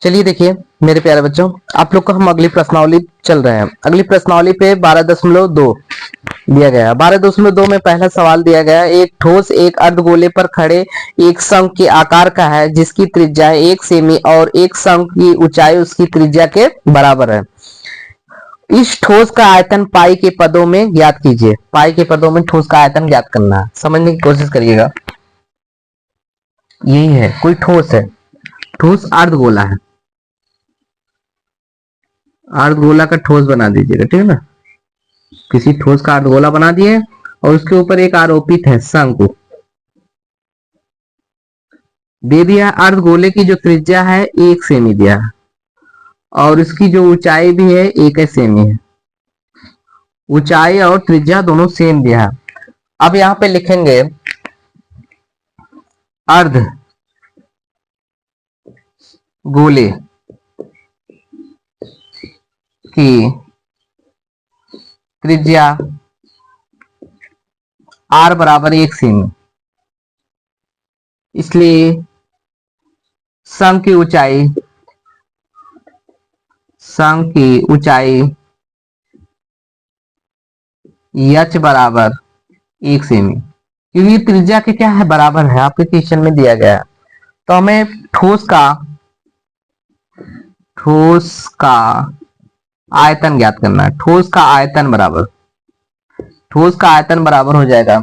चलिए देखिए मेरे प्यारे बच्चों, आप लोग को हम अगली प्रश्नावली चल रहे हैं। अगली प्रश्नावली पे 12.2 दिया गया है। 12.2 में पहला सवाल दिया गया है, एक ठोस एक अर्धगोले पर खड़े एक शंख के आकार का है जिसकी त्रिज्या 1 सेमी और एक शंख की ऊंचाई उसकी त्रिज्या के बराबर है। इस ठोस का आयतन पाई के पदों में ज्ञात कीजिए। पाई के पदों में ठोस का आयतन ज्ञात करना है, समझने की कोशिश करिएगा। यही है, कोई ठोस है, ठोस अर्धगोला है, अर्धगोला का ठोस बना दीजिएगा, ठीक है ना। किसी ठोस का अर्धगोला बना दिए और उसके ऊपर एक आरोपित है शंकु दे दिया। अर्धगोले की जो त्रिज्या है 1 सेमी दिया है और इसकी जो ऊंचाई भी है 1 सेमी है। ऊंचाई और त्रिज्या दोनों सेम दिया है। अब यहां पे लिखेंगे अर्ध गोले की त्रिज्या r बराबर 1 सेमी, इसलिए शंख की ऊंचाई h बराबर 1 सेमी, क्योंकि त्रिज्या के क्या है, बराबर है, आपके क्वेश्चन में दिया गया है। तो हमें ठोस का आयतन ज्ञात करना है। ठोस का आयतन बराबर हो जाएगा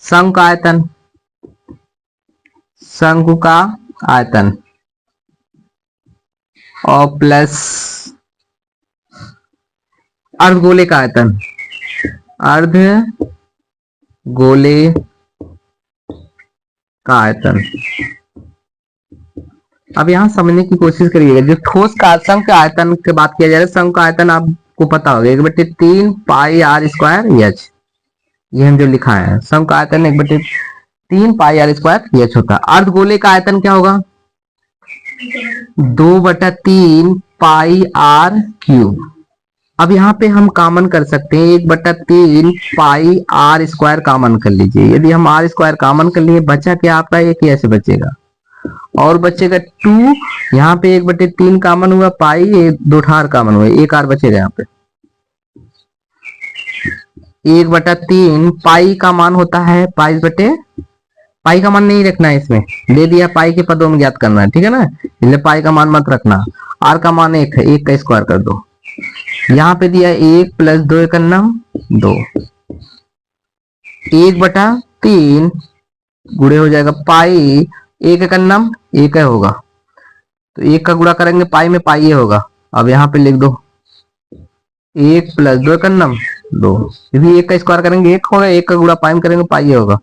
शंकु का आयतन और प्लस अर्धगोले का आयतन, अर्धगोले का आयतन। अब यहां समझने की कोशिश करिएगा, जो ठोस का शंकु के आयतन की बात किया जा रहा है, शंकु का आयतन आपको पता होगा 1/3 पाई r स्क्वायर एच। ये हम जो लिखा है शंकु का आयतन 1/3 पाई r स्क्वायर एच होता है। अर्धगोले का आयतन क्या होगा, 2/3 पाई r क्यूब। अब यहाँ पे हम कॉमन कर सकते हैं, 1/3 पाई r स्क्वायर कॉमन कर लीजिए। यदि हम r स्क्वायर कॉमन कर लिए, बचा क्या आपका, एक ही ऐसे बचेगा और बचेगा 2। यहाँ पे 1/3 कॉमन हुआ, पाई 2 ठार कॉमन हुआ, एक r बचेगा। यहाँ पे 1/3 पाई का मान होता है पाई का मान नहीं रखना है, इसमें दे दिया पाई के पदों में ज्ञात करना है, ठीक है ना। इसलिए पाई का मान मत रखना, r का मान 1 है, 1 का स्क्वायर कर दो। यहाँ पे दिया 1 + 2 = 2, 1/3 गुणे हो जाएगा पाई, 1 × 1 होगा, तो 1 का गुणा करेंगे पाई में, पाई होगा। अब यहाँ पे लिख दो 1 + 2 × 2, यदि 1 का स्क्वायर करेंगे 1 होगा, 1 का गुणा पाई में करेंगे पाई होगा।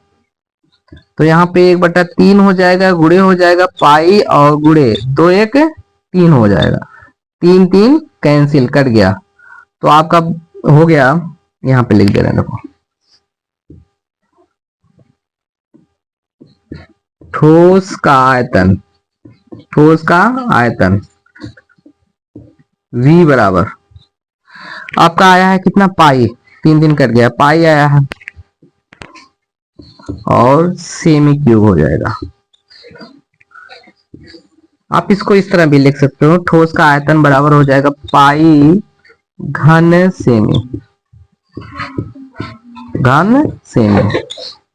तो यहाँ पे 1/3 हो जाएगा, गुणे हो जाएगा पाई और गुणे 2 1 3 हो जाएगा, 3 3 कैंसिल कट गया। तो आपका हो गया, यहाँ पे लिख दे रहे हैं देखो, ठोस का आयतन V बराबर आपका आया है कितना, पाई, 3 दिन कट गया, पाई आया है और सेमी क्यूब हो जाएगा। आप इसको इस तरह भी लिख सकते हो, ठोस का आयतन बराबर हो जाएगा पाई घन सेमी।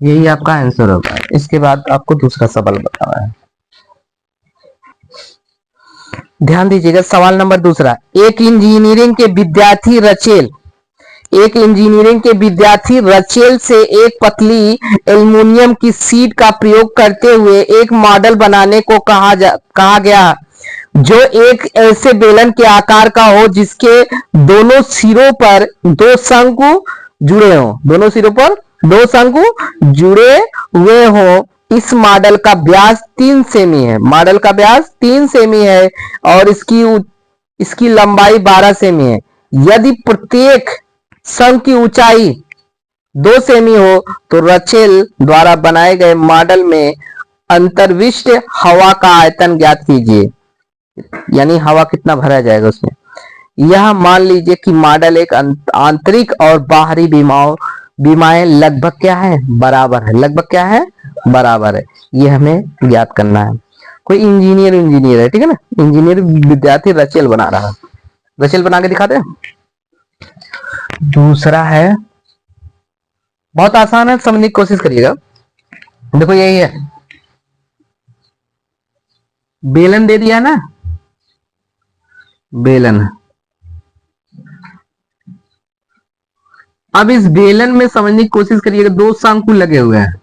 यही आपका आंसर होगा। इसके बाद आपको दूसरा सवाल बताना है, ध्यान दीजिएगा। सवाल नंबर दूसरा, एक इंजीनियरिंग के विद्यार्थी रचेल से एक पतली एल्युमिनियम की शीट का प्रयोग करते हुए एक मॉडल बनाने को कहा गया, जो एक ऐसे बेलन के आकार का हो जिसके दोनों सिरों पर 2 शंकु जुड़े हुए हो। इस मॉडल का व्यास 3 सेमी है, और इसकी लंबाई 12 सेमी है। यदि प्रत्येक शंकु की ऊंचाई 2 सेमी हो तो रचेल द्वारा बनाए गए मॉडल में अंतर्विष्ट हवा का आयतन ज्ञात कीजिए, यानी हवा कितना भरा जाएगा उसमें। यह मान लीजिए कि मॉडल एक आंतरिक और बाहरी विमाएं लगभग क्या है, बराबर है। ये हमें ज्ञात करना है। कोई इंजीनियर है, ठीक है ना, इंजीनियर विद्यार्थी रचेल बना रहा है, रचेल बना के दिखाते हैं। दूसरा है, बहुत आसान है, समझने की कोशिश करिएगा। देखो यही है, बेलन दे दिया ना, बेलन। अब इस बेलन में समझने की कोशिश करिएगा, दो शंकु लगे हुए हैं,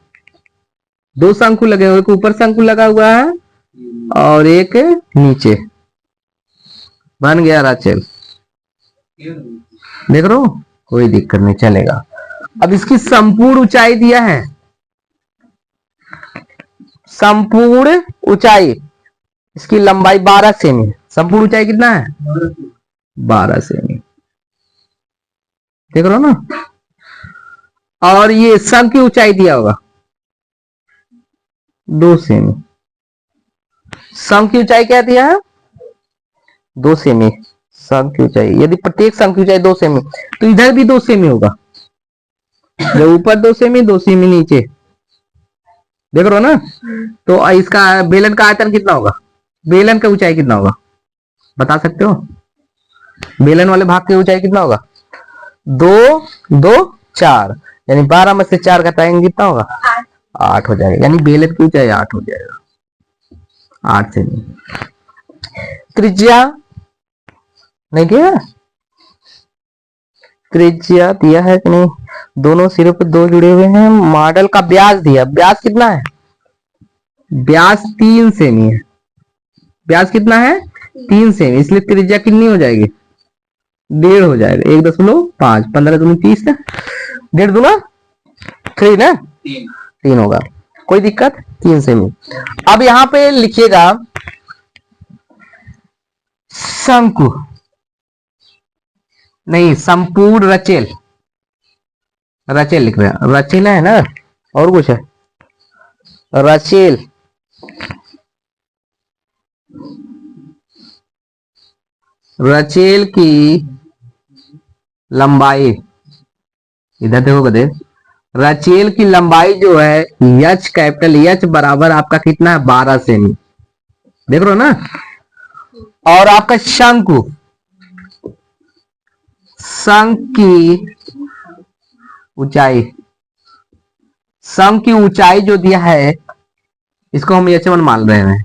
दो शंकु लगे हुए, ऊपर शंकु लगा हुआ है और एक नीचे, बन गया रचेल। देख रहे हो, कोई दिक्कत नहीं, चलेगा। अब इसकी संपूर्ण ऊंचाई दिया है, संपूर्ण ऊंचाई, इसकी लंबाई 12 सेमी। संपूर्ण ऊंचाई कितना है? 12 सेमी, देख रहे हो ना। और ये शंख की ऊंचाई दिया होगा 2 सेमी। शंख की ऊंचाई क्या दिया है? 2 सेमी शंख की ऊंचाई। यदि प्रत्येक शंख की ऊंचाई 2 सेमी, तो इधर भी 2 सेमी होगा, जो ऊपर 2 सेमी, 2 सेमी नीचे, देख रहे हो ना। तो इसका बेलन का आयतन कितना होगा? बेलन का ऊंचाई कितना होगा, बता सकते हो? बेलन वाले भाग की ऊंचाई कितना होगा? 2 2 4, यानी 12 में से 4 घटाएंगे कितना होगा? 8 हो जाएगा, यानी बेलन की ऊंचाई 8 हो जाएगा, 8 सेमी। त्रिज्या नहीं दिया, त्रिज्या दिया है कि नहीं? दोनों सिरों पर 2 जुड़े हुए हैं। मॉडल का व्यास दिया, व्यास कितना है? व्यास 3 सेमी है। व्यास कितना है? 3 सेमी, इसलिए त्रिज्या कितनी हो जाएगी? 1.5 हो जाएगा, 1.5, 15 दूनी 30 ना, 1.5 दूना 3 ना, 3 होगा, कोई दिक्कत? 3 सेमी। अब यहां पे लिखिएगा शंकु, नहीं संपूर्ण रचेल, रचेल लिख रहे हैं, रचेल है ना, और कुछ है? रचेल, रचेल की लंबाई, इधर देखो कदे, रचेल की लंबाई जो है यच, कैपिटल यच बराबर आपका कितना है? 12 सेमी, देख रहे हो ना। और आपका शंकु, शंख की ऊंचाई, शंख की ऊंचाई जो दिया है इसको हम h1 मान रहे हैं।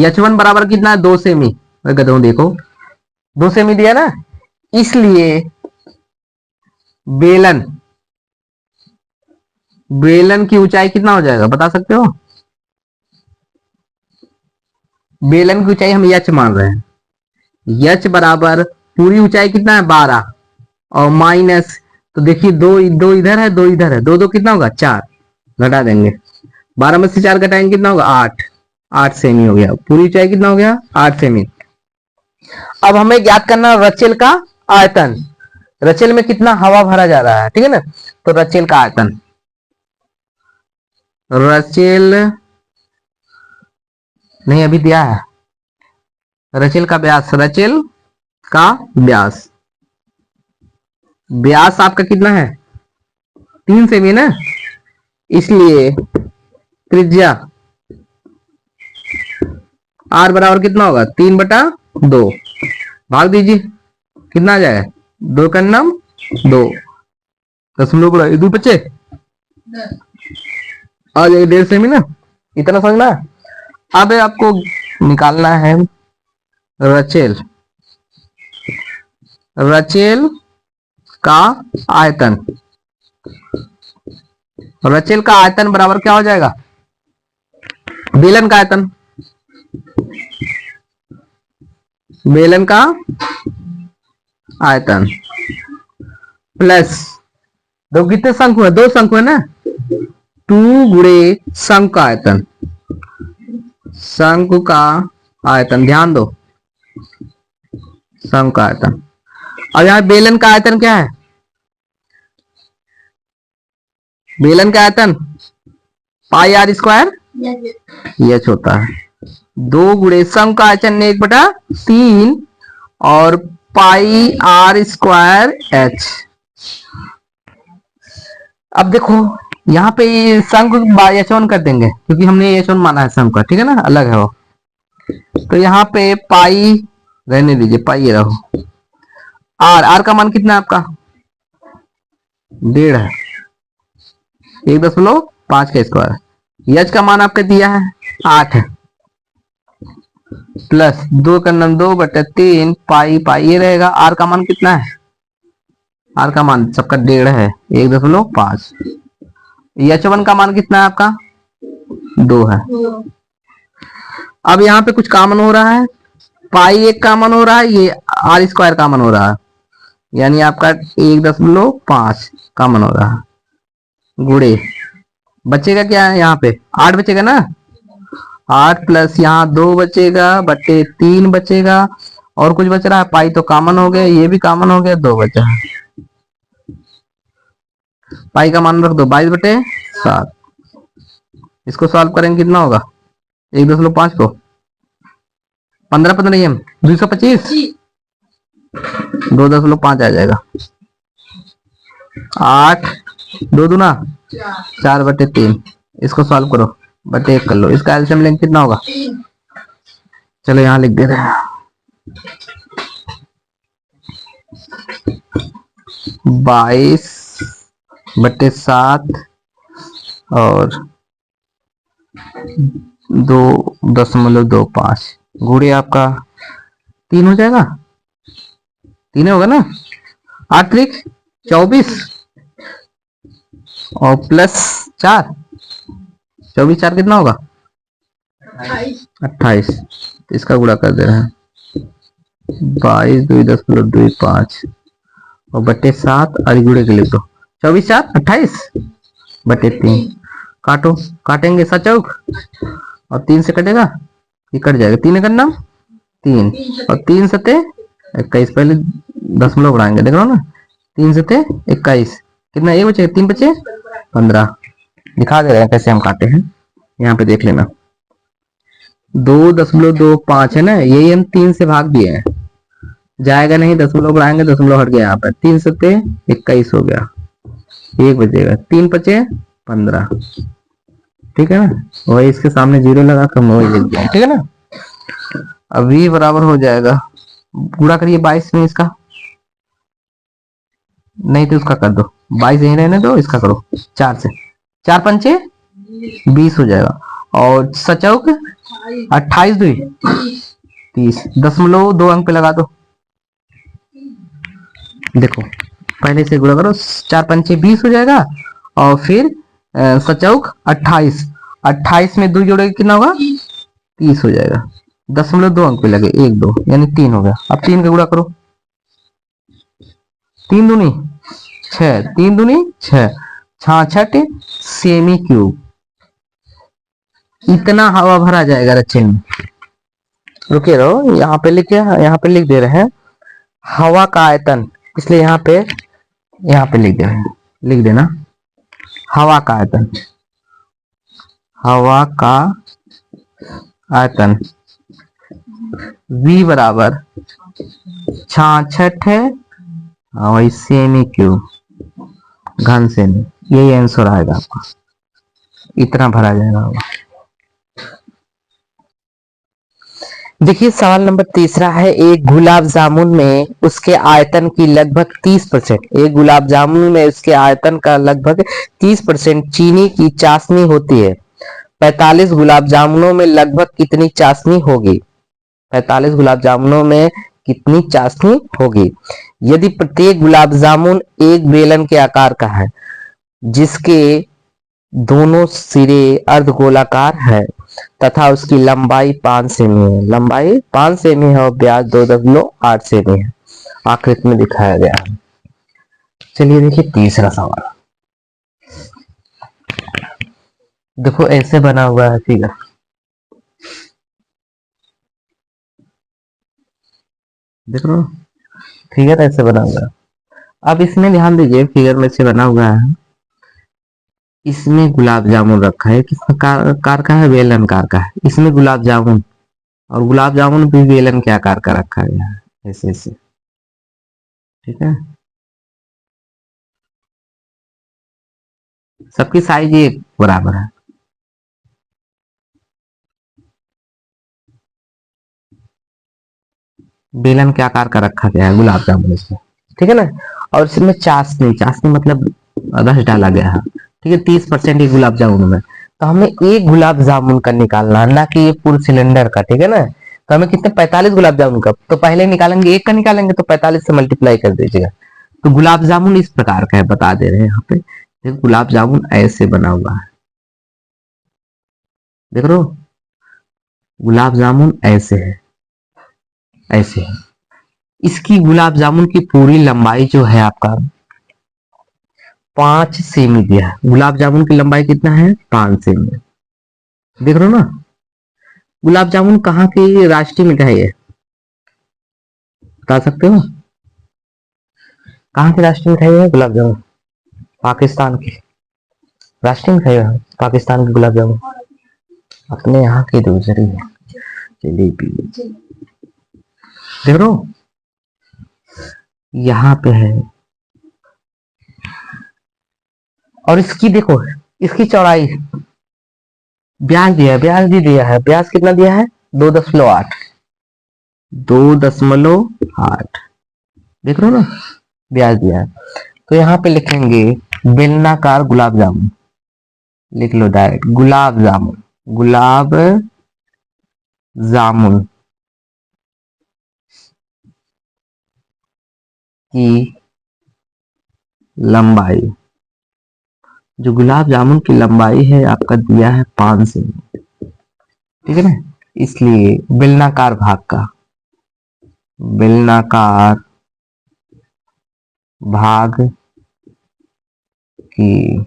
h1 बराबर कितना है? 2 सेमी। मैं कहता हूं देखो 2 सेमी दिया ना, इसलिए बेलन, बेलन की ऊंचाई कितना हो जाएगा, बता सकते हो? बेलन की ऊंचाई हम h मान रहे हैं, h बराबर पूरी ऊंचाई कितना है? 12 और माइनस, तो देखिए 2 इधर है, 2 इधर है, 2 2 कितना होगा? 4, घटा देंगे, 12 में से 4 घटाएंगे कितना होगा? 8, 8 सेमी हो गया। पूरी ऊंचाई कितना हो गया? 8 सेमी। अब हमें ज्ञात करना रचेल का आयतन, रचेल में कितना हवा भरा जा रहा है, ठीक है ना। तो रचेल का आयतन, रचेल नहीं अभी दिया है, रचेल का व्यास, रचेल का व्यास, व्यास आपका कितना है? 3 सेमी ना, इसलिए त्रिज्या r बराबर कितना होगा? 3/2, भाग दीजिए, कितना आ जाएगा? 2 का नाम 2, 2 बच्चे आ जाएगा 1.5 सेमी ना, इतना समझना। अब आपको निकालना है रचेल, रचेल का आयतन, रचेल का आयतन बराबर क्या हो जाएगा? बेलन का आयतन, बेलन का आयतन प्लस, दो कितने शंकु है? 2 शंकु है ना, 2 गुणे शंकु का आयतन, शंकु का आयतन, ध्यान दो, शंकु का आयतन। अब यहां बेलन का आयतन क्या है? बेलन का आयतन पाई आर स्क्वायर एच होता है, 2 गुणे शंकु का आयतन 1/3 और पाई आर स्क्वायर एच। अब देखो यहाँ पे शंकु h1 कर देंगे, क्योंकि हमने h1 माना है शंकु का, ठीक है ना, अलग है वो। तो यहाँ पे पाई रहने दीजिए, पाई ये रहो। आर, आर का मान कितना है आपका? 1.5 है, 1.5 का स्क्वायर। यच का मान आपका दिया है 8 है, प्लस 2 का 2/3 पाई, पाई ये रहेगा। आर का मान कितना है? आर का मान सबका 1.5 है, 1.5। एच वन का मान कितना है आपका? 2 है। अब यहाँ पे कुछ कॉमन हो रहा है, पाई एक कॉमन हो रहा है, ये आर स्क्वायर कॉमन हो रहा है, यानी आपका 1.5 कॉमन हो रहा है। गुड़े बचेगा क्या है यहाँ पे? 8 बचेगा ना, 8 प्लस यहाँ 2 बचेगा, बटे 3 बचेगा। और कुछ बच रहा है? पाई तो कॉमन हो गया, ये भी कॉमन हो गया, 2 बचा है। पाई का मान रख दो 22/7। इसको सॉल्व करेंगे कितना होगा? 1.5 को 15 225, 2.5 आ जाएगा। 8 2 दूना 4/3। इसको सॉल्व करो, बटे 1 कर लो। इसका एलसीएम लेंगे कितना होगा? चलो यहाँ लिख दे रहे हैं, 22/7 और 2.25 गुड़े आपका 3 हो जाएगा, 3 होगा ना। 8 त्रिक 24 और प्लस 4, 24 4 कितना होगा? 28। इसका गुणा कर दे रहे हैं, 22 और बटे 7 और गुड़े के लिख दो। 24 4 28/3। काटो, काटेंगे सचौक और 3 से कटेगा, ये कट जाएगा। 3 करना 3 और 3 सते 21। पहले दशमलव बढ़ाएंगे, देख रहे हो ना, 3 सते 21 कितना? 1 बचे, 3 बचे 15। दिखा दे रहे हैं कैसे हम काटे हैं, यहाँ पे देख लेना। 2.25 है ना, यही हम 3 से भाग दिए हैं, जाएगा नहीं, दशमलव बढ़ाएंगे, दशमलव हट गया यहाँ पर। 3 सते 21 हो गया, 1 बचेगा, 3 बचे 15। ठीक है ना, वही इसके सामने 0 लगा कर वही लिख दिया, ठीक है ना। अभी बराबर हो जाएगा, गुणा करिए 22 में इसका, नहीं तो उसका कर दो, 22 यही रहने दो, इसका करो 4 से, 4 पंचे 20 हो जाएगा। और सचौक 28 2 30, 0.2 अंक पे लगा दो। देखो पहले से गुणा करो, 4 पंचे 20 हो जाएगा, और फिर सचौक 28, 28 में 2 जोड़ेगा कितना होगा? 30 हो जाएगा। 0.2 अंक पे लगे, 1 2 यानी 3 हो गया। अब 3 का गुणा करो, 3 दूनी 6, 3 दूनी 6, 66 सेमी क्यूब। इतना हवा भरा जाएगा रच्चे में। रुके रहो, यहाँ पे लिखे, यहाँ पे लिख दे रहे हैं हवा का आयतन, इसलिए यहाँ पे लिख दे रहे हैं, लिख देना हवा का आयतन। हवा का आयतन V बराबर 66 है, वही सेमी क्यूब, घन सेमी। यही आंसर आएगा आपका, इतना भरा जाएगा। देखिए सवाल नंबर तीसरा है, एक गुलाब जामुन में उसके आयतन की लगभग 30%, एक गुलाब जामुन में उसके आयतन का लगभग 30% चीनी की चाशनी होती है। 45 गुलाब जामुनों में लगभग कितनी चाशनी होगी? 45 गुलाब जामुनों में कितनी चाशनी होगी? यदि प्रत्येक गुलाब जामुन एक बेलन के आकार का है, जिसके दोनों सिरे अर्धगोलाकार है तथा उसकी लंबाई 5 सेमी है, लंबाई 5 सेमी है और व्यास 2.8 सेमी है, आकृति में दिखाया गया है। चलिए देखिए तीसरा सवाल, देखो ऐसे बना हुआ है फिगर, देख लो फिगर ऐसे बना हुआ है। अब इसमें ध्यान दीजिए, फिगर में से बना हुआ है, इसमें गुलाब जामुन रखा है, किस आकार का है? बेलन आकार का है। इसमें गुलाब जामुन, और गुलाब जामुन भी बेलन के आकार का रखा गया है, ऐसे ऐसे, ठीक है। सबकी साइज एक बराबर है। बेलन के आकार का रखा गया है गुलाब जामुन इसमें, ठीक है ना। और इसमें चाशनी, चाशनी मतलब रस डाला गया है, ठीक है। 30% ये गुलाब जामुन में, तो हमें एक गुलाब जामुन का निकालना है, ना कि ये पूरे सिलेंडर का, ठीक है ना। तो हमें कितने, 45 गुलाब जामुन का, तो पहले निकालेंगे एक का निकालेंगे, तो 45 से मल्टीप्लाई कर दीजिएगा। तो गुलाब जामुन इस प्रकार का है, बता दे रहे हैं यहाँ पे। देखो गुलाब जामुन ऐसे बना हुआ है, देख रहे हो, गुलाब जामुन ऐसे है, ऐसे है। इसकी गुलाब जामुन की पूरी लंबाई जो है आपका 5 सेमी दिया है। गुलाब जामुन की लंबाई कितना है, 5 सेमी, देख रहे हो ना। गुलाब जामुन कहाँ की राष्ट्रीय मिठाई है, बता सकते हो? कहाँ की राष्ट्रीय मिठाई है गुलाब जामुन? पाकिस्तान की राष्ट्रीय मिठाई है, पाकिस्तान की गुलाब जामुन। अपने यहाँ की दूसरी है जलेबी, देख रहे हो, यहाँ पे है। और इसकी देखो, इसकी चौड़ाई, ब्याज दिया है, ब्याज भी दिया है, ब्याज कितना दिया है, 2.8, 2.8, देख रहे हो ना, ब्याज दिया है। तो यहाँ पे लिखेंगे बेलनाकार गुलाब जामुन, लिख लो डायरेक्ट, गुलाब जामुन, गुलाब जामुन की लंबाई, जो गुलाब जामुन की लंबाई है आपका दिया है 5 सेमी, ठीक है ना। इसलिए बेलनाकार भाग का, बेलनाकार भाग की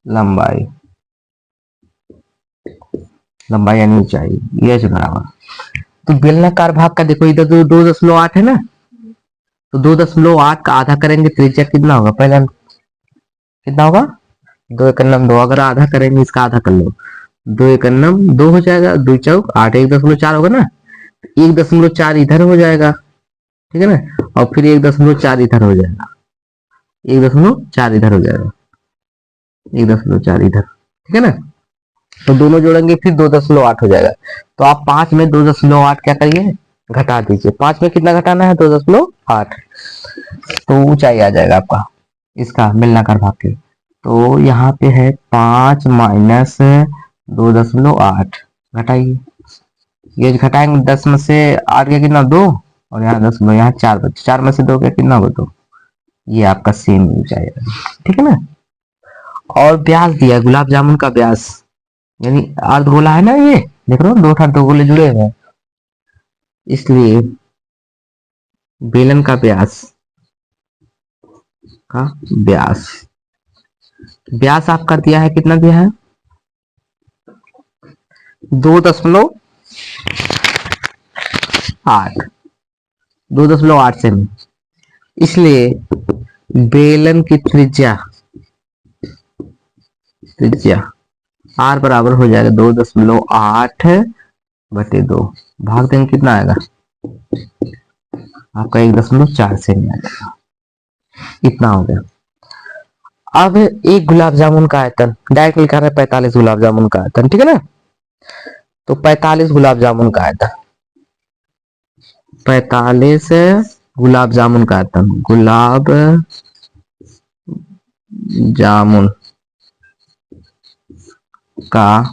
लंबाई, लंबाई यानी ऊंचाई, ये जो बराबर। तो बेलनाकार भाग का देखो, इधर 2.8 है ना, तो 2.8 का आधा करेंगे, त्रिज्या कितना होगा, पहले हम कितना होगा, 2 एकम 2, अगर आधा करेंगे इसका आधा कर लो, 2 एकम 2 हो जाएगा, 2 चौक 8, 1.4 होगा ना, 1.4 इधर हो जाएगा, ठीक है ना। और फिर 1.4 इधर हो जाएगा, 1.4 इधर हो जाएगा, 1.4 इधर, ठीक है ना। तो दोनों जोड़ेंगे फिर 2.8 हो जाएगा। तो आप 5 में 2.8 क्या करिए, घटा दीजिए। 5 में कितना घटाना है, 2.8, तो ऊंचाई आ जाएगा आपका इसका बेलनाकार भाग के। तो यहाँ पे है 5 माइनस 2.8, घटाइए, ये घटाएंगे, 10 में से 8 का कितना, 2, और यहाँ 10 में, यहाँ 4 बचे, 4 में से 2 का कितना होगा, 2, ये आपका सेम ऊंचाई है, ठीक है ना। और ब्यास दिया, गुलाब जामुन का ब्यास, यानी अर्धगोला है ना, ये देख रहे हो, दो गोले जुड़े हुए हैं, इसलिए बेलन का ब्यास, का ब्यास, ब्यास आपका दिया है, कितना दिया है, 2.8, 2.8 सेमी। इसलिए बेलन की त्रिज्या, त्रिज्या आर बराबर हो जाएगा 2.8/2, भाग देंगे कितना आएगा आपका, 1.4 सेमी आ जाएगा, इतना हो गया। अब एक गुलाब जामुन का आयतन डायरेक्ट लिखा है 45 गुलाब जामुन का आयतन, ठीक है ना। तो 45 गुलाब जामुन का आयतन, 45 गुलाब जामुन का आयतन, गुलाब जामुन का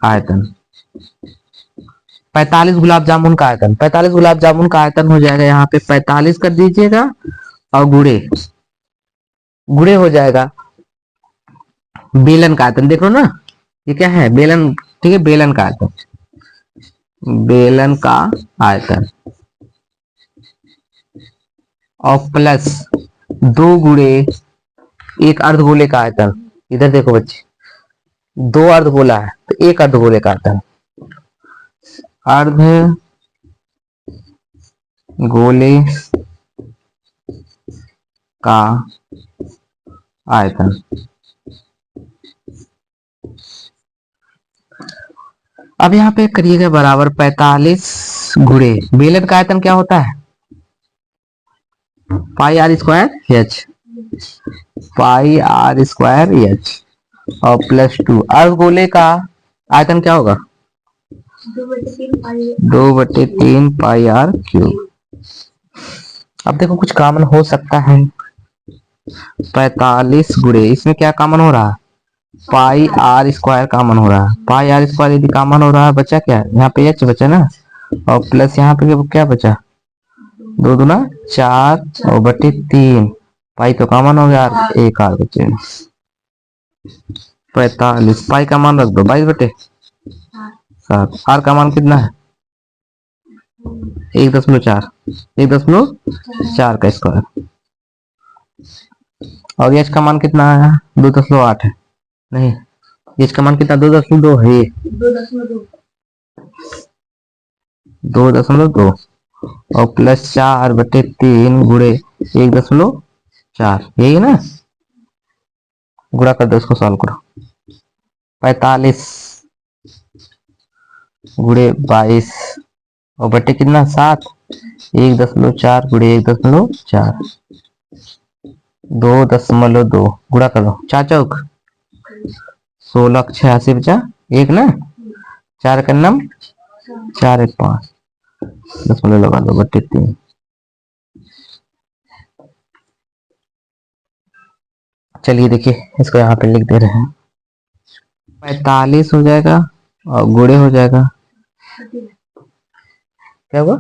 आयतन, 45 गुलाब जामुन का आयतन, 45 गुलाब जामुन का आयतन हो जाएगा, यहाँ पे 45 कर दीजिएगा और गुड़े, गुड़े हो जाएगा बेलन का आयतन, देखो ना, ये क्या है, बेलन, ठीक है, बेलन का आयतन, बेलन का आयतन, और प्लस 2 गुणे एक अर्धगोले का आयतन, इधर देखो बच्चे, 2 अर्धगोला है तो 1 अर्धगोले का आयतन, अर्ध गोले का आयतन। अब यहाँ पे करिएगा बराबर 45 गुणे बेलन का आयतन क्या होता है, pi R square H, pi R square H, और +2 अर्धगोले का आयतन क्या होगा, 2/3 पाई आर क्यूब, अब देखो कुछ कॉमन हो सकता है। 45 गुणे, इसमें क्या कॉमन हो रहा है? पाई आर स्क्वायर कॉमन हो रहा है। पाई आर स्क्वायर यदि कॉमन हो रहा है, बचा क्या? यहाँ पे एच बचा ना, और प्लस यहाँ पे क्या बचा? 2 दूना 4 और बटे 3। पाई तो कॉमन हो गया, एक आर बचे। 45 पाई का मान रख दो 22/7। आर का मान कितना है? 1.4, 1.4 का स्क्वायर। और एच का मान कितना आया? 2.8 है। नहीं, एच का मान कितना? 2.2 है। 2.2 और प्लस 4/3 गुणे 1.4, यही है ना? गुणा कर दो, इसको सॉल्व करो। 45 गुणे 22 और बटे कितना? 7। 1.4 गुणे 1.4, 2.2 गुणा करो। 4 चौक 16, 86 बचा एक ना, 4 का नम 4 1 5, 0 लगा दो बटे 3। चलिए देखिए, इसको यहाँ पे लिख दे रहे हैं। 45 हो जाएगा और गुणे हो जाएगा, क्या हुआ?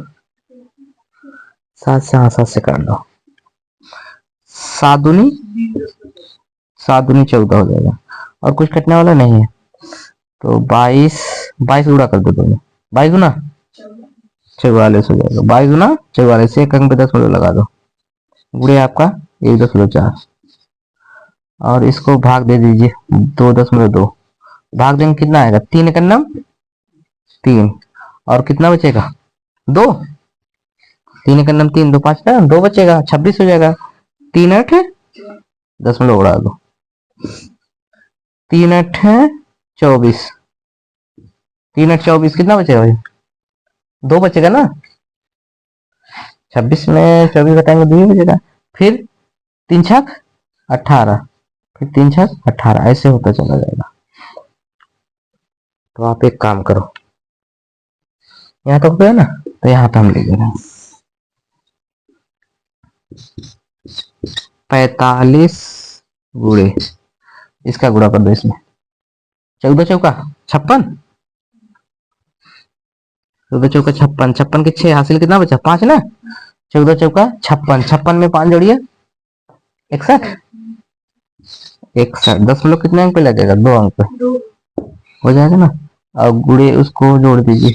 7 से, हाँ 7 से काट दो। 7 दूनी 14 हो जाएगा, और कुछ कटने वाला नहीं है। तो 22 गुणा कर दो दोनों। 22 गुना 44 हो जाएगा। 22 गुना 44, एक अंक पे 10 लगा दो। गुणे आपका 1.4, और इसको भाग दे दीजिए 2.2। भाग देंगे कितना आएगा? 3 का नाम 3, और कितना बचेगा? 2। 3 का नाम 3, 2 5 का 2 बचेगा, 26 हो जाएगा। 3 8 दशमलव उड़ा दो, 3 8 24, 3 8 24, कितना बचेगा भाई? 2 बचेगा ना। 26 में 24 घटाएंगे 2 ही बचेगा। फिर 3 छक 18, फिर 3 छक 18, ऐसे होता चला जाएगा। तो आप एक काम करो, यहाँ तक गया ना, तो यहाँ पे हम लिख रहे हैं 45 गुणे, इसका गुणा कर दो इसमें। 14 चौका 56, 14 चौका 56, 56 के 6 हासिल कितना बचा? 5 ना। 14 चौका 56, 56 में 5 जोड़िए 61, 61 दशमलव कितने अंक पे लगेगा? 2 अंक पे हो जाएगा ना। और गुणे उसको जोड़ दीजिए,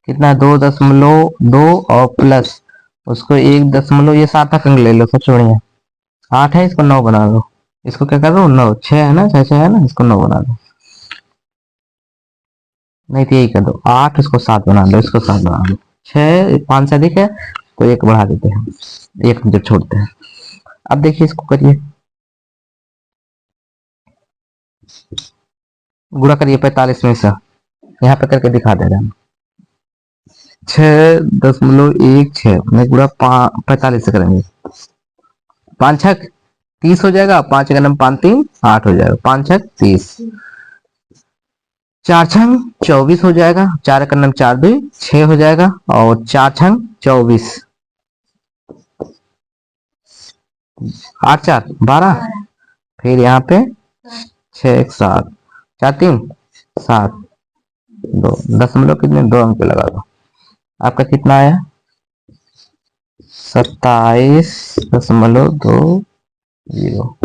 कितना? 2.2 और प्लस उसको 1 ये सार्थक अंक ले लो, सबसे बढ़िया 8 है, इसको 9 बना लो। इसको क्या कर दो? 9, 6 है ना, 6 है ना, इसको 9 बना दो। नहीं तो यही कर दो 8, इसको 7 बना दो, इसको 7 बना दो। 6 5 से अधिक है तो 1 बढ़ा देते हैं, 1 जब छोड़ते हैं। अब देखिए इसको करिए, गुणा करिए 45 में से, यहाँ पे करके दिखा दे रहे हैं। 6.16 में गुणा 45 से करेंगे, 5 छक 30 हो जाएगा, 5 का नंबर 5 3 8 हो जाएगा, 5 छक 30, 4 छंग 24 हो जाएगा, 4 का नंबर 4 2 6 हो जाएगा, और 4 छंग 24, 8 4 12, फिर यहाँ पे 6 1 7, 4 3 7, 2 दशमलव कितने? 2 अंक पे लगा दो। आपका कितना आया? 27.20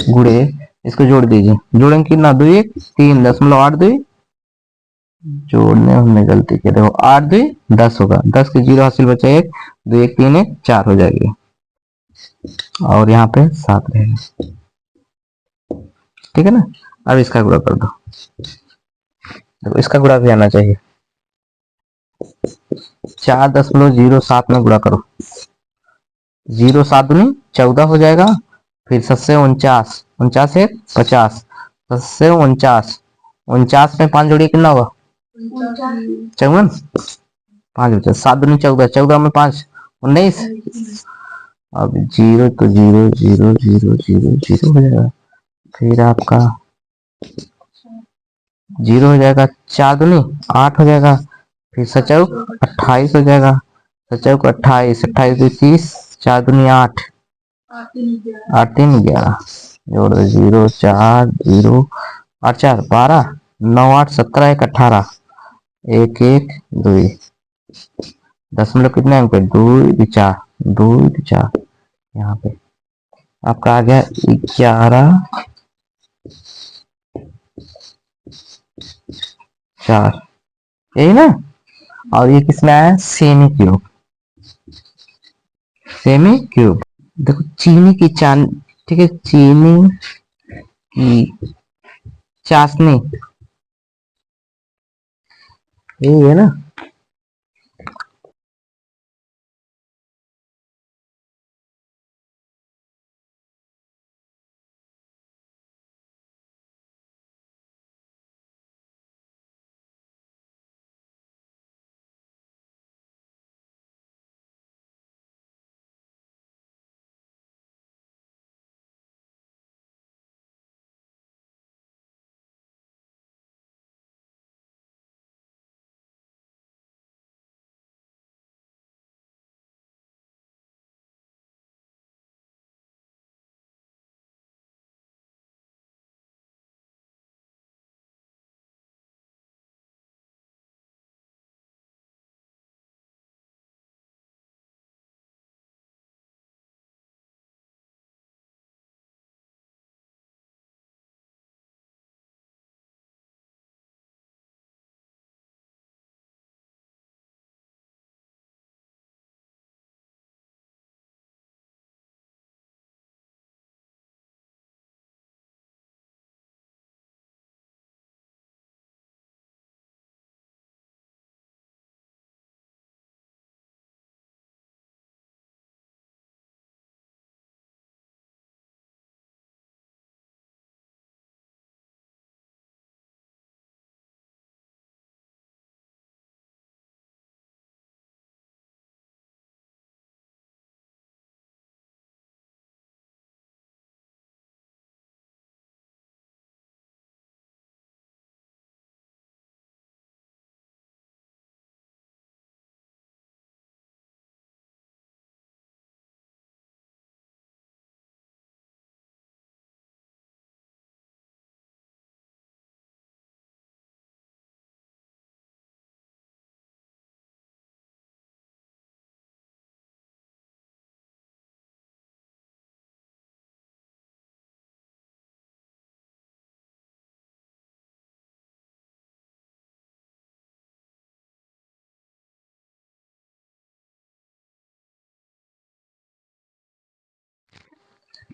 गुणे, इसको जोड़ दीजिए, जोड़ेंगे कितना? 2 1 3.82, जोड़ने हमने गलती की, देखो 8 2 10 होगा, 10 के 0 हासिल बचा 1, 2 1 3 1 4 हो जाएगी, और यहाँ पे 7 रहेगा। ठीक है ना। अब इसका गुणा कर दो, देखो इसका गुणा भी आना चाहिए। 4.07 में गुणा करो, 0 7 दूनी 14 हो जाएगा, फिर 7 से 49, 49 1 50, 7 से 49, 49 में 5 जोड़िए कितना होगा? 54, 5 बचा, 7 दूनी 14, 14 में 5 19, अब 0 तो 0 0 0 0 0 हो जाएगा, फिर आपका 0 हो जाएगा, 4 दूनी 8 हो जाएगा, फिर 7 28 हो जाएगा, सच्चाई को 28, 28 2 30, 4 दूनी 8, 8 3 11, जोड़ दो 0 4 0 8 4 12, 9 8 17 1 18, 1 1 2, दशमलव कितने अंक पे 2 4, 2 4, यहाँ पे आपका आ गया 11 4, यही ना। और ये किसमें आया, सेमी क्यूब, सेमी क्यूब। देखो चीनी की चांद, ठीक है, चीनी की चाशनी, यही है ना।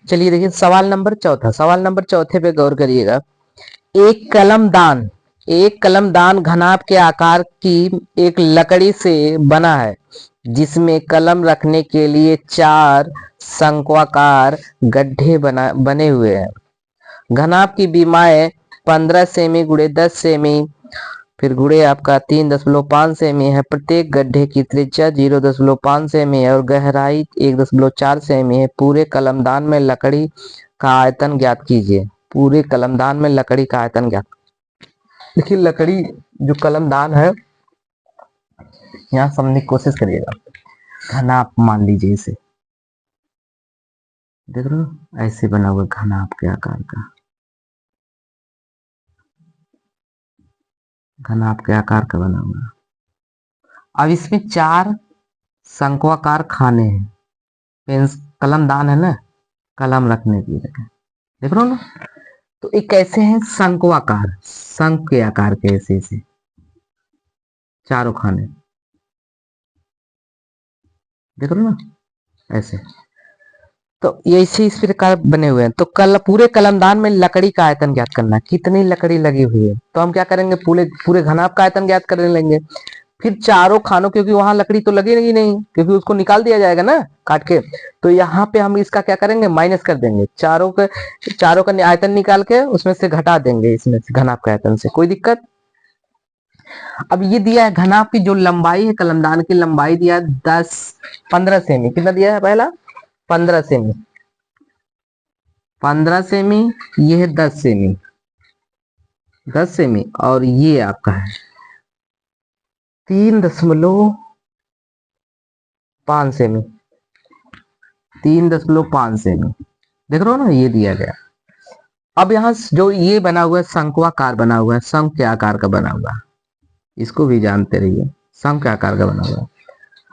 चलिए देखिए सवाल नंबर चौथा, सवाल नंबर चौथे पे गौर करिएगा। एक कलमदान, एक कलमदान घनाभ के आकार की एक लकड़ी से बना है जिसमें कलम रखने के लिए 4 शंक्वाकार गड्ढे बने हुए हैं। घनाभ की बीमाएं 15 सेमी गुणे 10 सेमी फिर गुणे आपका 3.5 सेमी है। प्रत्येक गड्ढे की त्रिज्या 0.5 सेमी है और गहराई 1.4 सेमी है। पूरे कलमदान में लकड़ी का आयतन ज्ञात कीजिए। पूरे कलमदान में लकड़ी का आयतन ज्ञात। देखिए लकड़ी जो कलमदान है, यहाँ समझने की कोशिश करिएगा। घनाभ मान लीजिए इसे, देख रहे हो ऐसे बना हुआ घनाभ के आकार का, घनाभ के आकार का बना हुआ। अब इसमें 4 शंक्वाकार खाने हैं, पेंस कलमदान है ना, कलम रखने की जगह, देख रहे हो ना। तो एक कैसे हैं, शंक्वाकार, शंख के आकार के ऐसे चारों खाने, देख रहे हो ना ऐसे। तो ये इस प्रकार बने हुए हैं। तो पूरे कलमदान में लकड़ी का आयतन ज्ञात करना है, कितनी लकड़ी लगी हुई है। तो हम क्या करेंगे, पूरे पूरे घनाभ का आयतन ज्ञात कर लेंगे। फिर चारों खानों, क्योंकि वहां लकड़ी तो लगेगी नहीं, क्योंकि उसको निकाल दिया जाएगा ना काट के। तो यहाँ पे हम इसका क्या करेंगे, माइनस कर देंगे। चारों का आयतन निकाल के उसमें से घटा देंगे, इसमें से घनाभ का आयतन से, कोई दिक्कत। अब ये दिया है घनाभ की जो लंबाई है, कलमदान की लंबाई दिया है 15 सेमी। कितना दिया है, पहला 15 सेमी, 15 सेमी। ये है 10 सेमी, 10 सेमी। और ये आपका है 3.5 5 सेमी, 3.5 सेमी। देख रहे हो ना, ये दिया गया। अब यहाँ जो ये बना हुआ है शंक्वाकार बना हुआ है, शंख के आकार का बना हुआ है, इसको भी जानते रहिए, शंख के आकार का बना हुआ है।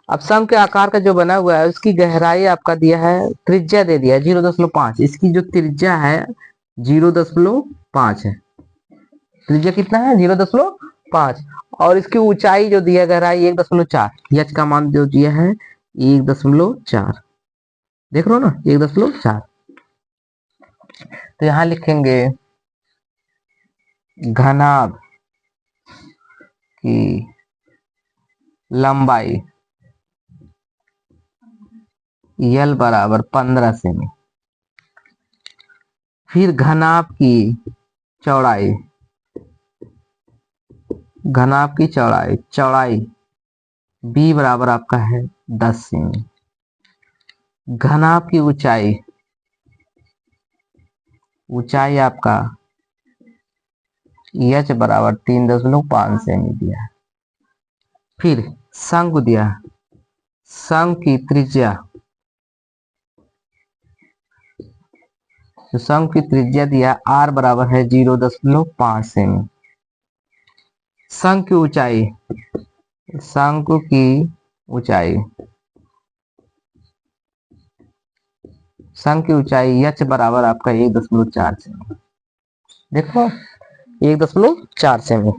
अब शंख के आकार का जो बना हुआ है उसकी गहराई आपका दिया है, त्रिज्या दे दिया है 0.5। इसकी जो त्रिज्या है 0.5 है। त्रिज्या कितना है? 0.5। और इसकी ऊंचाई जो दिया गहराई 1.4। यच का मान जो दिया है 1.4। देख रहे हो ना, 1.4। तो यहां लिखेंगे घनाभ की लंबाई यल बराबर 15 सेमी। फिर घनाभ की चौड़ाई, घनाभ की चौड़ाई, चौड़ाई बी बराबर आपका है 10 सेमी। घनाभ की ऊंचाई, ऊंचाई आपका एच बराबर 3.5 सेमी दिया है। फिर शंकु दिया, शंकु की त्रिज्या, तो शंकु की त्रिज्या दिया आर बराबर है 0.5 सेमी। शंकु की ऊंचाई, शंकु की ऊंचाई, शंकु की ऊंचाई एच बराबर आपका 1.4 सेमी। देखो 1.4 सेमी।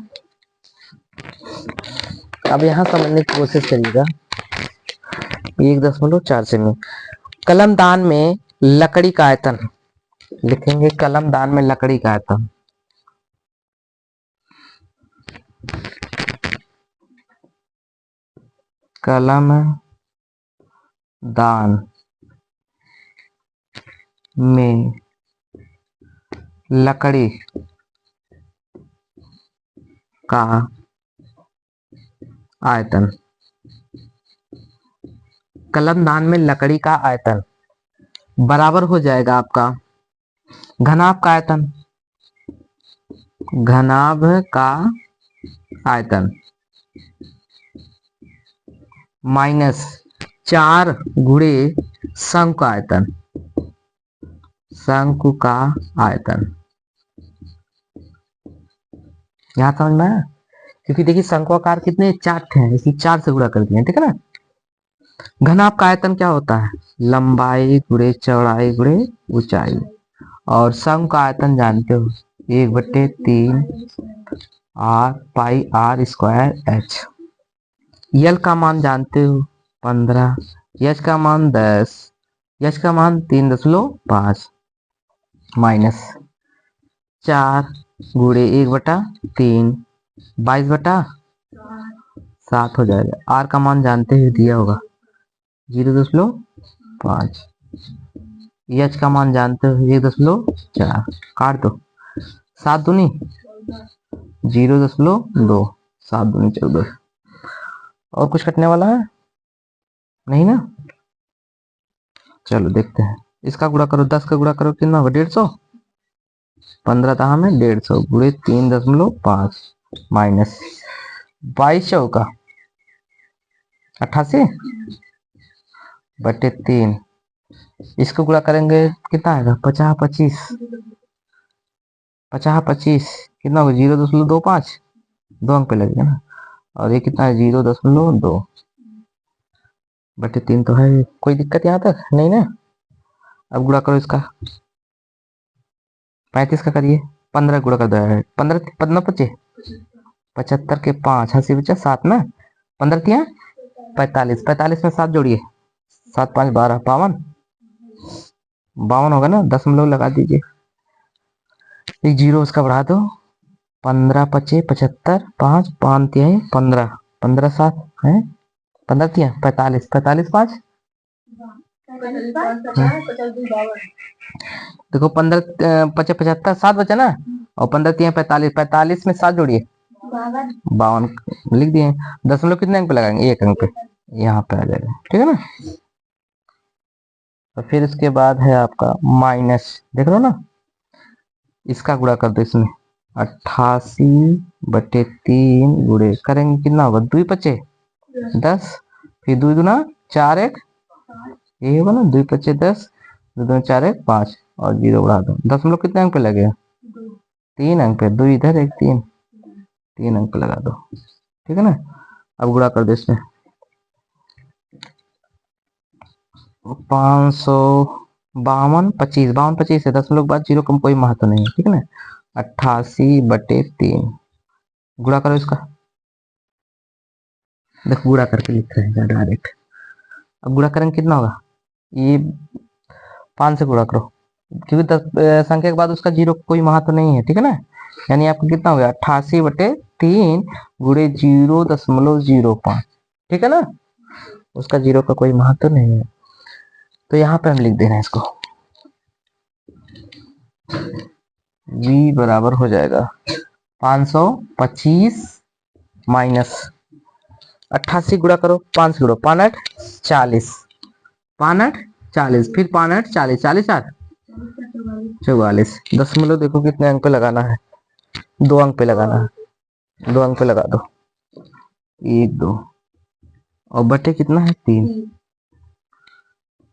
अब यहां समझने की कोशिश करिएगा, 1.4 सेमी। कलमदान में लकड़ी का आयतन लिखेंगे, कलमदान में लकड़ी का आयतन, कलम दान में लकड़ी का आयतन, कलमदान में लकड़ी का आयतन बराबर हो जाएगा आपका घनाभ का आयतन, घनाभ का आयतन माइनस 4 गुणे शंकु का आयतन, शंकु का आयतन। यहां समझ में आया? क्योंकि देखिए शंक्वाकार कितने 4 हैं, इसी 4 से गुणा कर दिए, ठीक है ना। घनाभ का आयतन क्या होता है? लंबाई गुणे चौड़ाई गुणे ऊंचाई। और शंकु का आयतन जानते हो 1/3 R pi R square H. यल का मान जानते हो 15, एच का मान 10, एच का मान 3.5 माइनस 4 गुणे 1/3 22/7 हो जाएगा। आर का मान जानते हुए दिया होगा 0.5, एच का मान जानते हो 1.4, काट दो 7 दूनी 0.2, 7 दूनी 14। और कुछ कटने वाला है नहीं ना? चलो देखते हैं, इसका गुणा करो, 10 का गुणा करो कितना होगा 150, 15 तहा में 150 गुणे 3.5 माइनस 22 चौका 88/3। इसको गुणा करेंगे कितना आएगा 50/25, 50/25 कितना होगा 0.25, 2 अंक पे लगेगा ना। और ये कितना है 0.2/3 तो है। कोई दिक्कत यहाँ तक नहीं ना? अब गुणा करो इसका, 35 का करिए, 15 गुणा कर दो, 15 15 25 75 के 5 80 बचा 7 ना, 15 तिया 45, 45 में 7 जोड़िए, 7 5 12 52, 52 होगा ना, 10 लगा दीजिए, एक जीरो उसका बढ़ा दो, 15 25 75 5 5 तिया 15, 15 7 है 15 तिया 45, 45 5 देखो 15 75 7 बचा ना, और 15 तिया 45, 45 में 7 जोड़िए 52 लिख दिए। 10 कितने अंक पे लगाएंगे? 1 अंक पे, यहाँ पे आ जाएगा, ठीक है ना। तो फिर इसके बाद है आपका माइनस, देख लो ना, इसका गुणा कर दो इसमें 88/3 गुणे करेंगे कितना होगा 2 25 10, फिर 2 दूना 4 एक ये होगा ना, 2 पच्चे 10, 2 2 4 एक 5 और 0 बढ़ा दो। 10 कितने अंक पे लगेगा? 3 अंक पे। 2 इधर एक 3, 3 अंक पे लगा दो। ठीक है ना। अब गुणा कर दो इसमें। 552 25, 52 25 है, 10 के बाद 0 का कोई महत्व नहीं है। ठीक है ना। 88/3 गुणा करो इसका। देखो गुणा करके लिख रहे हैं डायरेक्ट। अब गुणा करेंगे कितना होगा? ये 5 से गुणा करो, क्योंकि 10 संख्या के बाद उसका 0 कोई महत्व नहीं है। ठीक है ना। यानी आपका कितना हो गया? 88/3 गुणे 0.05। ठीक है ना। उसका 0 का कोई महत्व नहीं है, तो यहाँ पे हम लिख दे रहे हैं इसको। v बराबर हो जाएगा 525 माइनस 88 गुणा करो, 5 से गुणो, 5 8 40, 5 8 40, फिर 5 8 40, 40 8 44। 10 देखो कितने अंक पे लगाना है? 2 अंक पे लगाना है। 2 अंक पे लगा दो, 1 2 और बटे कितना है? 3।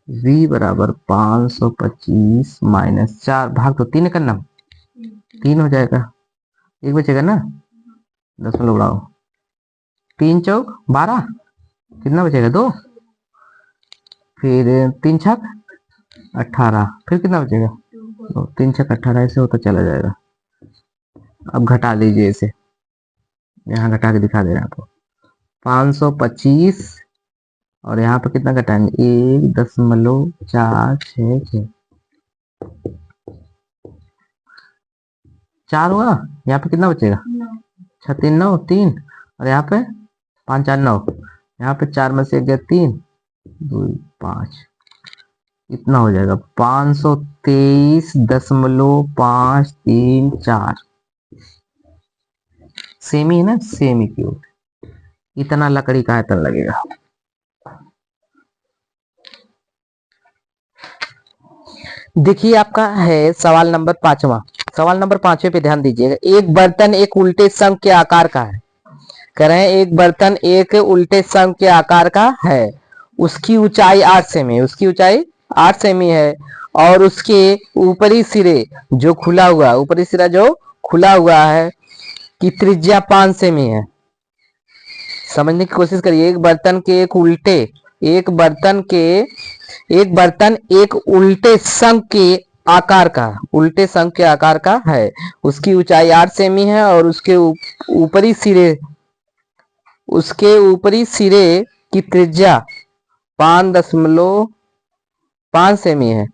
v बराबर 525 माइनस 4 भाग तो 3 करना, 3 हो जाएगा, एक बचेगा ना। 10 उड़ाओ, 3 चौक 12, कितना बचेगा? 2, फिर 3 छक 18, फिर कितना बचेगा? 3 छक 18, ऐसे होता चला जाएगा। अब घटा दीजिए इसे, यहाँ घटा के दिखा दे रहे हैं आपको। 525 और यहाँ पर कितना घटाएंगे? 1.466, 4 हुआ। यहाँ पे कितना बचेगा? 6 3 9 3, और यहाँ पे 5 4 9, यहाँ पे 4 में से 1 गया 3 2 5, इतना हो जाएगा 523.534। सेमी है ना, सेमी क्यूब। इतना लकड़ी का इतना लगेगा। देखिए आपका है सवाल नंबर 5वां। सवाल नंबर 5वें पे ध्यान दीजिएगा। एक बर्तन एक उल्टे शंख के आकार का है। कह रहे हैं एक बर्तन एक उल्टे शंख के आकार का है। उसकी ऊंचाई 8 सेमी, उसकी ऊंचाई 8 सेमी है, और उसके ऊपरी सिरे जो खुला हुआ, ऊपरी सिरा जो खुला हुआ है की त्रिज्या 5 सेमी है। समझने की कोशिश करिए। एक बर्तन के एक उल्टे, एक बर्तन के एक बर्तन एक उल्टे शंख के आकार का, उल्टे शंख के आकार का है। उसकी ऊंचाई 8 सेमी है और उसके ऊपरी सिरे, उसके ऊपरी सिरे की त्रिज्या 5.5 सेमी है।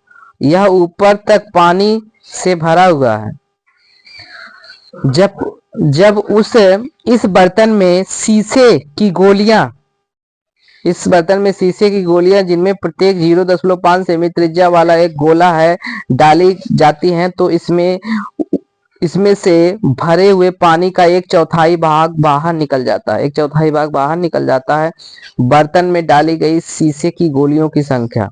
यह ऊपर तक पानी से भरा हुआ है। जब जब इस बर्तन में शीशे की गोलियां, इस बर्तन में शीशे की गोलियां जिनमें प्रत्येक 0.5 सेमी त्रिज्या वाला एक गोला है डाली जाती हैं, तो इसमें से भरे हुए पानी का 1/4 भाग बाहर निकल जाता है। 1/4 भाग बाहर निकल जाता है। बर्तन में डाली गई शीशे की गोलियों की संख्या,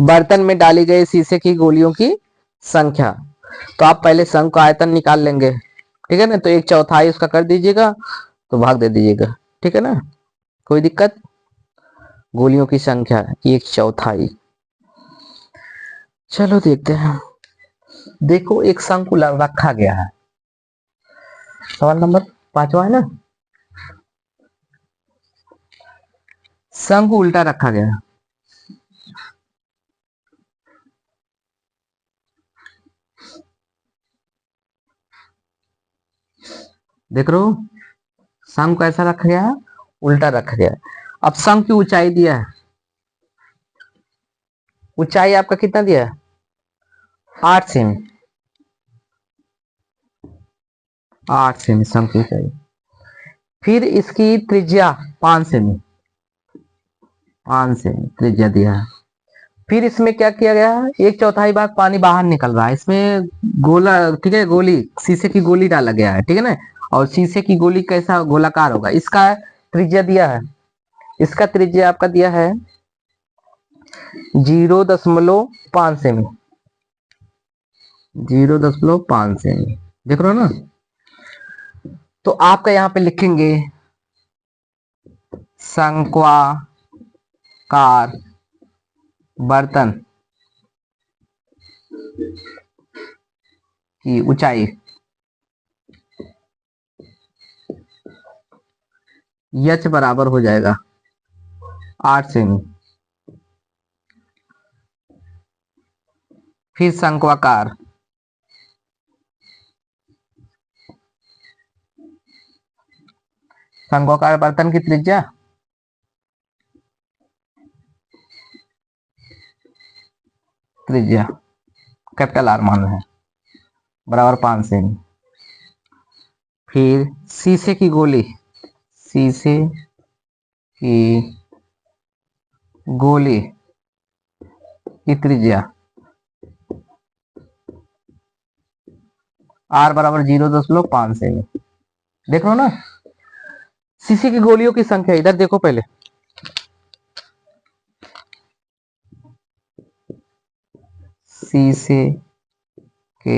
बर्तन में डाली गई शीशे की गोलियों की संख्या। तो आप पहले शंख का आयतन निकाल लेंगे। ठीक है ना। तो 1/4 उसका कर दीजिएगा, तो भाग दे दीजिएगा। ठीक है ना, कोई दिक्कत? गोलियों की संख्या 1/4। चलो देखते हैं। देखो एक शंख रखा गया है। सवाल नंबर 5वां है ना। शंख उल्टा रखा गया है। देख रहे हो, शंख कैसा रखा गया है? उल्टा रखा गया है। अब शंख की ऊंचाई दिया है। ऊंचाई आपका कितना दिया है? 8 सेमी, 8 सेमी शंख की ऊंचाई। फिर इसकी त्रिज्या 5 सेमी, 5 सेमी त्रिज्या दिया है। फिर इसमें क्या किया गया है? 1/4 भाग पानी बाहर निकल रहा है। इसमें गोला, ठीक है, गोली, शीशे की गोली डाला गया है। ठीक है ना। और शीशे की गोली कैसा गोलाकार होगा? इसका त्रिज्या दिया है, इसका त्रिज्या आपका दिया है 0.5 सेमी, 0.5 सेमी। देख रहे हो ना। तो आपका यहाँ पे लिखेंगे शंक्वा कार, बर्तन की ऊंचाई यच बराबर हो जाएगा 8 सेमी। फिर शंक्वाकार, शंक्वाकार बर्तन की त्रिज्या कैपिटल आर मान है बराबर 5 सेमी। फिर शीशे की गोली, शीशे की गोली की त्रिज्या आर बराबर 0.5 सेमी। देख लो ना, शीशे की गोलियों की संख्या, इधर देखो पहले, शीशे के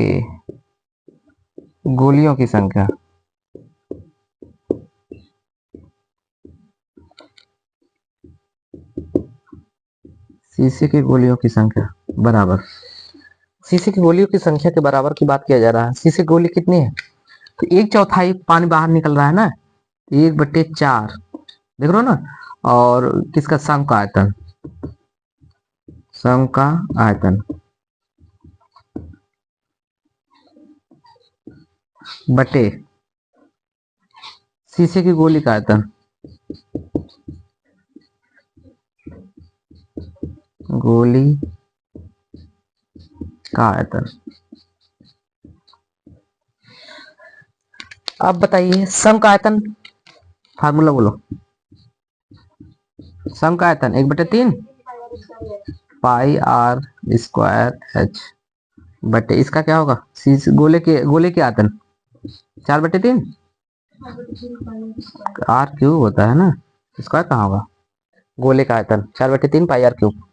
गोलियों की संख्या शीशे की गोलियों की संख्या बराबर, शीशे की गोलियों की संख्या के बराबर की बात किया जा रहा है। शीशे की गोली कितनी है, तो 1/4 पानी बाहर निकल रहा है ना, 1/4 देख रहे हो ना। और किसका, सम का आयतन, सम का आयतन बटे शीशे की गोली का आयतन, गोली का आयतन। अब बताइए सम का आयतन, फार्मूला बोलो। सम का आयतन 1/3 पाई आर स्क्वायर एच बटे इसका क्या होगा, गोले के आयतन 4/3 आर क्यूब होता है ना, स्क्वायर कहाँ होगा, गोले का आयतन 4/3 पाई आर क्यूब।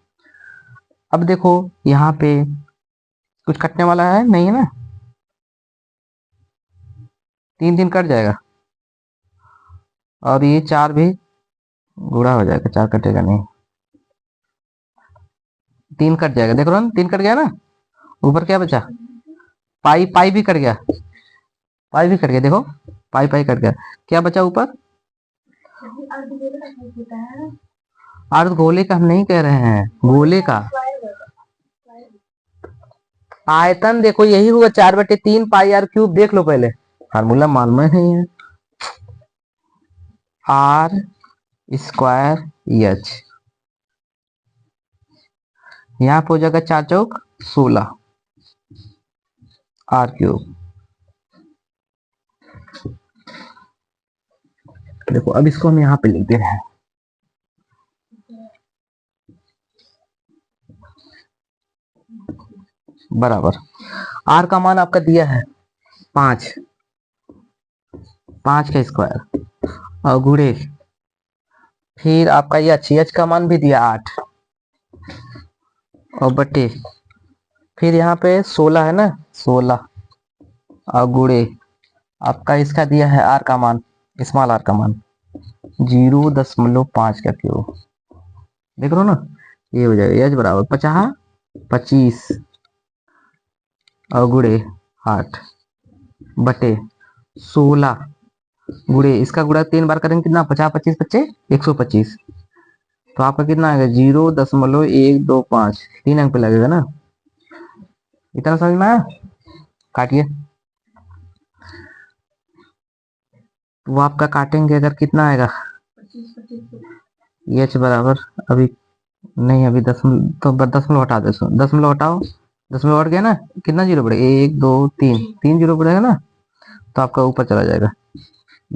अब देखो यहाँ पे कुछ कटने वाला है नहीं है ना, 3 कट जाएगा और ये 4 भी गुणा हो जाएगा, 4 कटेगा नहीं, 3 कट जाएगा, देख रहे हो ना 3 कट गया ना। ऊपर क्या बचा, पाई, पाई भी कट गया, पाई भी कट गया, देखो पाई पाई कट गया, क्या बचा ऊपर, अर्ध गोले का हम नहीं कह रहे हैं, गोले का आयतन देखो यही हुआ 4/3 पाई आर क्यूब। देख लो पहले, फार्मूला मालूम नहीं है, आर स्क्वायर एच, यहाँ पे हो जाएगा 4 चौक 16 आर क्यूब। देखो अब इसको हम यहाँ पे लिख दे रहे हैं, बराबर आर का मान आपका दिया है 5, 5 का स्क्वायर और गुणे, फिर आपका ये एच का मान भी दिया 8 और बटे, फिर यहाँ पे 16 है ना, 16 और गुणे आपका इसका दिया है आर का मान, स्मॉल आर का मान 0.5 का क्यूब। देख रहे हो ना, ये हो जाएगा एच बराबर 25 और गुणे 8 बटे 16 गुणे इसका गुणा 3 बार करेंगे कितना, 50 25 बच्चे 125, तो आपका कितना आएगा 0.125, 3 अंक पे लगेगा ना, इतना समझ में आया। काटिए, वो आपका काटेंगे अगर कितना आएगा, एच बराबर अभी नहीं, अभी दशमलव हटा दो, दशमलव हटाओ, दशमलव हट गया ना, कितना जीरो बढ़ेगा, 1 2 3, 3 जीरो बढ़ेगा ना, तो आपका ऊपर चला जाएगा,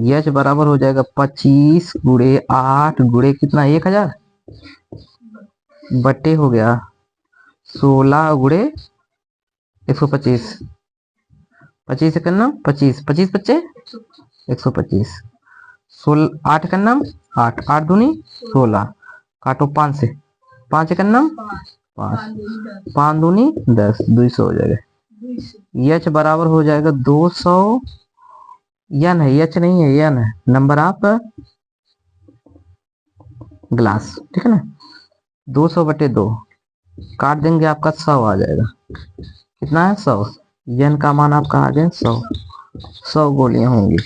एच बराबर हो जाएगा 25 गुणे 8 गुणे कितना 1000 बटे हो गया 16 गुणे 125, 25 से करना 25, 25 बच्चे 125, 16 8 करना 8, 8 दूनी 16, काटो 5 से, 5 करना 5, 5 दूनी 10, 200 हो जाएगा। एच बराबर हो जाएगा 200, यन है, एच नहीं है, यन है, नंबर ऑफ ग्लास, ठीक है ना। 200/2 काट देंगे, आपका 100 आ जाएगा। कितना है? 100। एन का मान आपका आ गया 100 गोलियां होंगी।